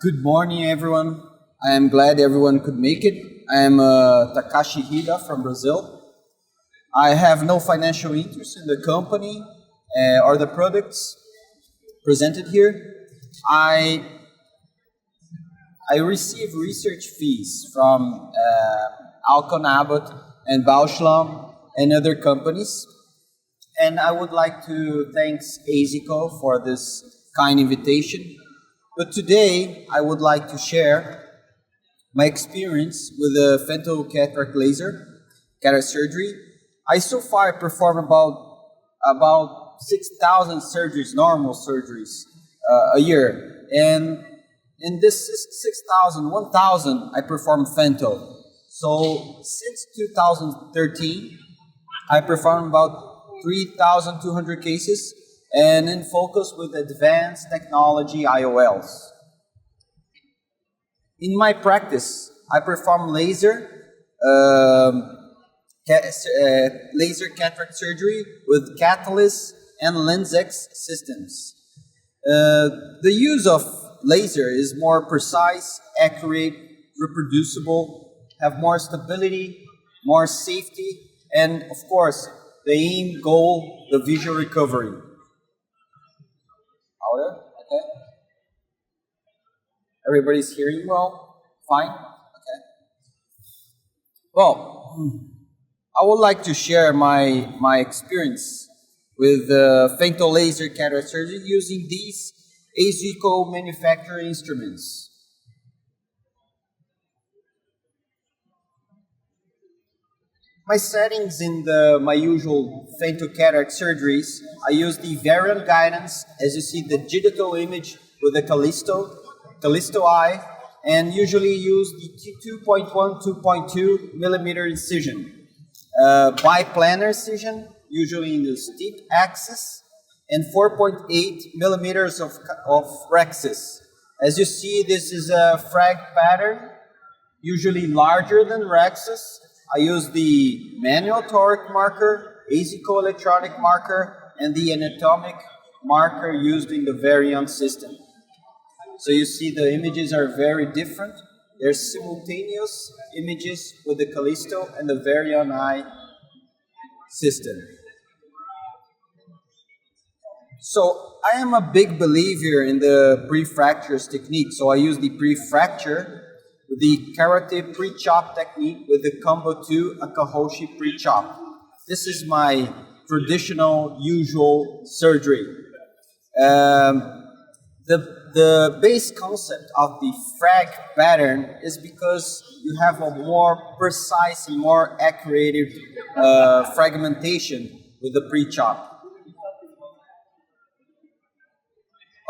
Good morning, everyone. I am glad everyone could make it. I am Takashi Hida from Brazil. I have no financial interest in the company or the products presented here. I receive research fees from Alcon Abbott and Bauschlam and other companies. And I would like to thank AZICO for this kind invitation. But today, I would like to share my experience with the Femto-Cataract laser cataract surgery. I so far perform about 6,000 surgeries, normal surgeries, a year. And in this 6,000, 1,000, I perform Femto. So since 2013, I perform about 3,200 cases and in focus with advanced technology IOLs. In my practice, I perform laser cataract surgery with Catalyst and LensX systems. The use of laser is more precise, accurate, reproducible, have more stability, more safety, and of course, the aim goal, the visual recovery. Okay. Everybody's hearing well? Fine? Okay. Well, I would like to share my experience with Femto laser cataract surgery using these AZICO manufacturing instruments. My settings in my usual Femto-Cataract surgeries, I use the variant guidance, as you see the digital image with the Callisto eye, and usually use the 2.1, 2.2 millimeter incision. Biplanar incision, usually in the steep axis, and 4.8 millimeters of rhexis. As you see, this is a frag pattern, usually larger than rhexis. I use the manual toric marker, AZICO electronic marker, and the anatomic marker used in the variant system. So you see the images are very different. They're simultaneous images with the Callisto and the variant eye system. So I am a big believer in the pre-fractures technique. So I use the pre-fracture with the karate pre-chop technique with the combo 2 Akahoshi pre-chop. This is my traditional, usual surgery. The base concept of the frag pattern is because you have a more precise and more accurate fragmentation with the pre-chop.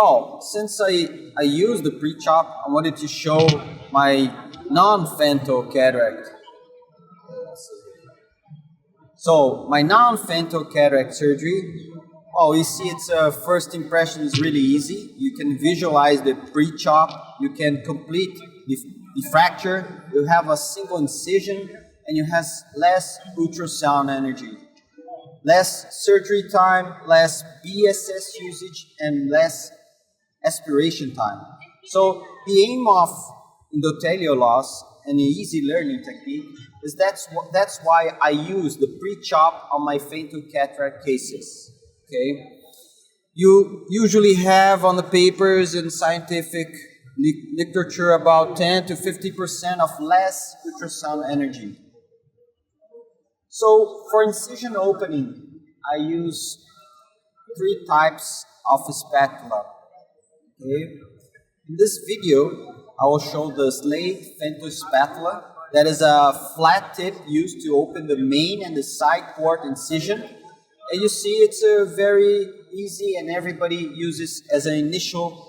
Oh, since I use the pre-chop, I wanted to show my non-Femto-Cataract. So, my non-Femto-Cataract surgery, you see its first impression is really easy. You can visualize the pre-chop, you can complete the fracture, you have a single incision, and you have less ultrasound energy. Less surgery time, less BSS usage, and less aspiration time. So the aim of endothelial loss and the easy learning technique is that's why I use the pre-chop on my Femto-Cataract cases. Okay, you usually have on the papers and scientific literature about 10 to 50% of less ultrasound energy. So for incision opening, I use 3 types of spatula. Okay. In this video, I will show the Slade Femto spatula. That is a flat tip used to open the main and the side port incision. And you see it's very easy and everybody uses as an initial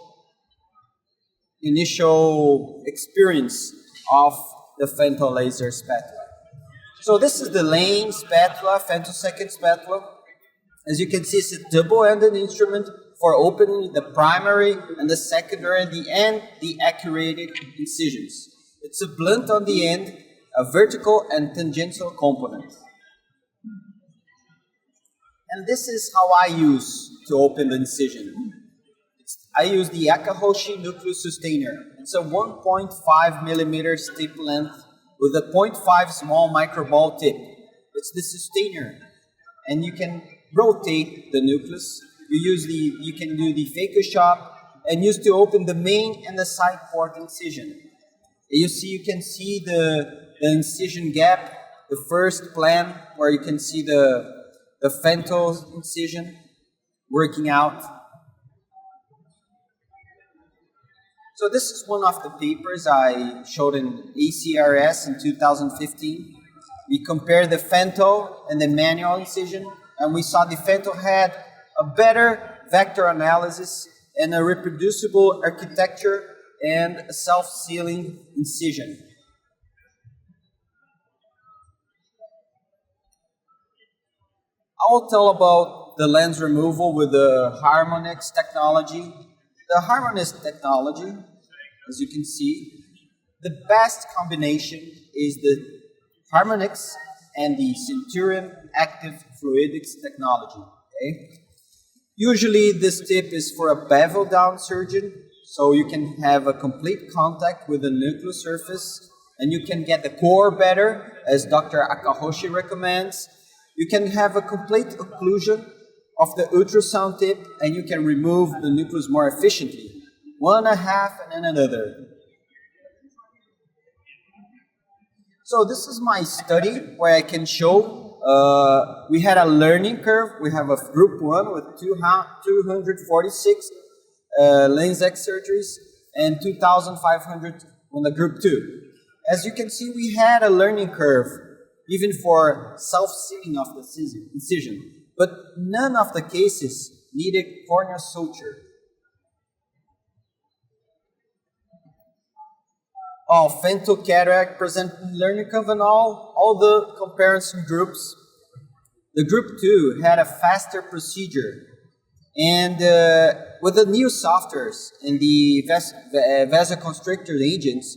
experience of the Femto laser spatula. So this is the Lane spatula, femtosecond spatula. As you can see, it's a double-ended instrument for opening the primary and the secondary and the accurate incisions. It's a blunt on the end, a vertical and tangential component. And this is how I use to open the incision. I use the Akahoshi Nucleus Sustainer. It's a 1.5 millimeter tip length with a 0.5 small microball tip. It's the sustainer, and you can rotate the nucleus. You can do the Phaco and use to open the main and the side port incision. You can see the incision gap, the first plan where you can see the Femto incision working out. So this is one of the papers I showed in ACRS in 2015. We compared the Femto and the manual incision, and we saw the Femto had a better vector analysis and a reproducible architecture and a self-sealing incision. I will tell about the lens removal with the Harmonix technology. The Harmonix technology, as you can see, the best combination is the Harmonix and the Centurion Active Fluidics technology. Okay? Usually this tip is for a bevel down surgeon, so you can have a complete contact with the nucleus surface, and you can get the core better, as Dr. Akahoshi recommends. You can have a complete occlusion of the ultrasound tip, and you can remove the nucleus more efficiently. One and a half and then another. So this is my study where I can show we had a learning curve. We have a group 1 with 246 LASIK surgeries and 2,500 on the group 2. As you can see, we had a learning curve even for self-sealing of the incision, but none of the cases needed corneal suture. Femto-Cataract present learning curve in all the comparison groups. The group 2 had a faster procedure, and with the new softwares and the vasoconstrictor agents,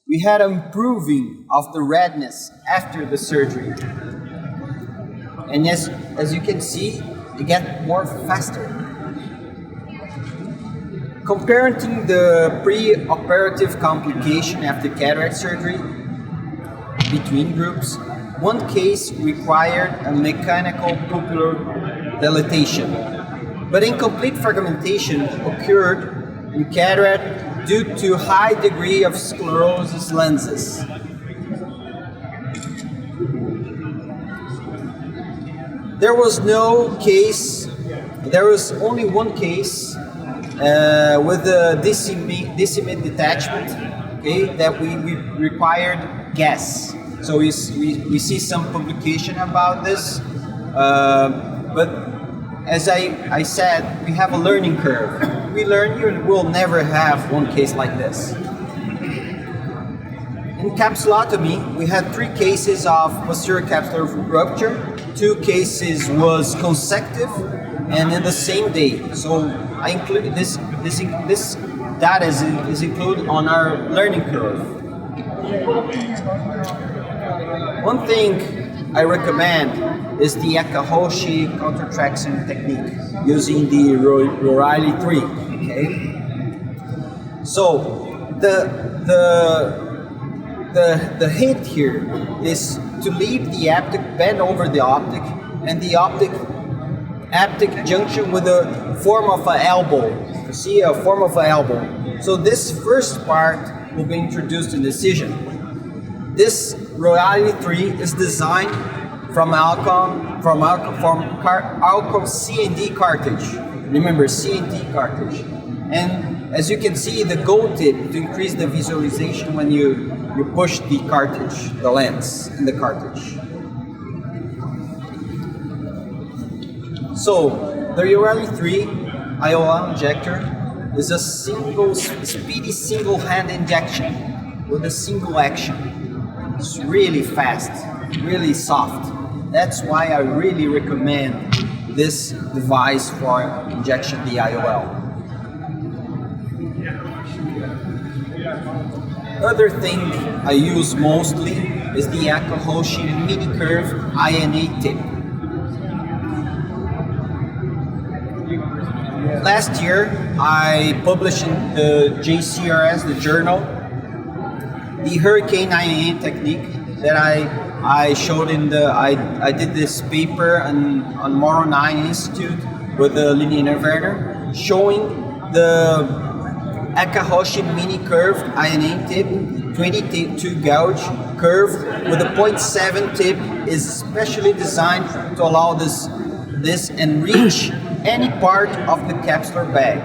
we had an improving of the redness after the surgery. And as you can see, it gets more faster. Comparing the pre-operative complication after cataract surgery between groups, one case required a mechanical pupillar dilatation, but incomplete fragmentation occurred in cataract due to high degree of sclerosis lenses. There was only one case with the decimate detachment, okay, that we required gas. So we see some publication about this, but as I said, we have a learning curve. We learn you will never have one case like this. In capsulotomy, we had 3 cases of posterior capsular rupture. 2 cases was consecutive and in the same day. So I include this data is included on our learning curve. One thing I recommend is the Akahoshi countertraction technique using the O'Reilly 3. Okay. So the hint here is to leave the optic bend over the optic, and the optic junction with a form of an elbow. You see a form of an elbow. So this first part will be introduced in the incision. This O'Reilly 3 is designed from Alcon C&D cartridge. Remember, C&D cartridge. And as you can see, the gold tip to increase the visualization when you push the cartridge, the lens in the cartridge. So the O'Reilly 3 IOL injector is a speedy single-hand injection with a single action. It's really fast, really soft. That's why I really recommend this device for injection the IOL. Other thing I use mostly is the Akahoshi Mini Curve INA tip. last year, I published in the JCRS, the journal, the Hurricane INA technique that I showed in the, I did this paper on Moro 9 Institute with the linear inverter, showing the Akahoshi mini curved INA tip, 22 gauge curved with a 0.7 tip, is specially designed to allow this and reach any part of the capsular bag.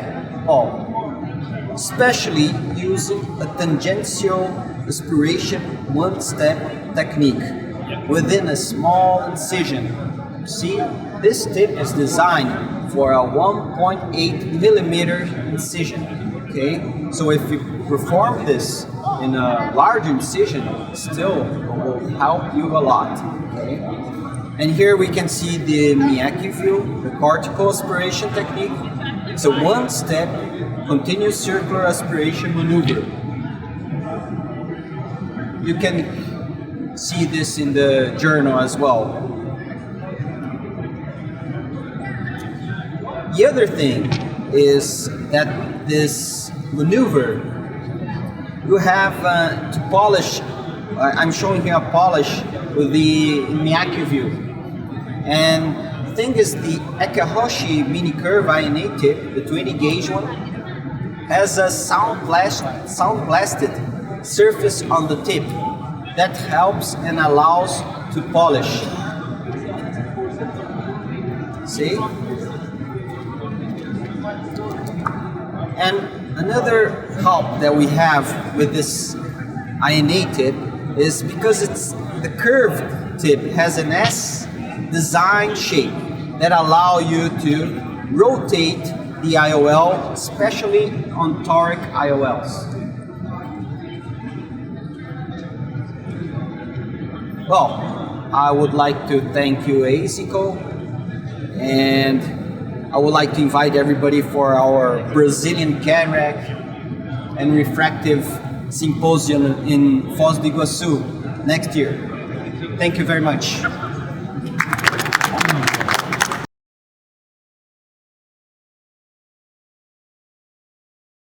Especially using a tangential aspiration one-step technique within a small incision. See, this tip is designed for a 1.8 millimeter incision. Okay, so if you perform this in a large incision, still will help you a lot. Okay, and here we can see the Miyake view, the cortical aspiration technique. It's a one-step continuous circular aspiration maneuver. You can see this in the journal as well. The other thing is that this maneuver, you have to polish. I'm showing here a polish with the Miyake view. And the thing is, the Akahoshi mini curve INA tip, the 20 gauge one, has a sound blasted surface on the tip that helps and allows to polish. See? And another help that we have with this INA tip is because the curved tip has an S design shape that allow you to rotate the IOL, especially on toric IOLs. Well, I would like to thank you, ASICO, and I would like to invite everybody for our Brazilian Cataract and Refractive Symposium in Foz do Iguaçu next year. Thank you very much.